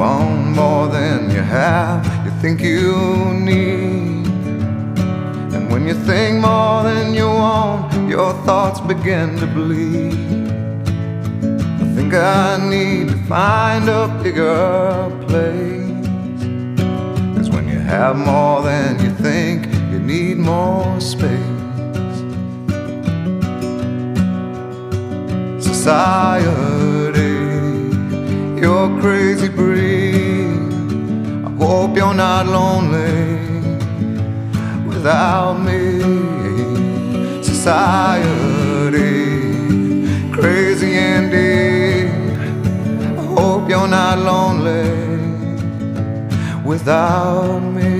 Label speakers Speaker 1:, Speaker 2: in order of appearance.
Speaker 1: want more than you have, you think you need. And when you think more than you want, your thoughts begin to bleed. I think I need to find a bigger place, 'cause when you have more than you think, you need more space. Society, you're crazy breed. I hope you're not lonely without me. Society, crazy indeed. I hope you're not lonely without me.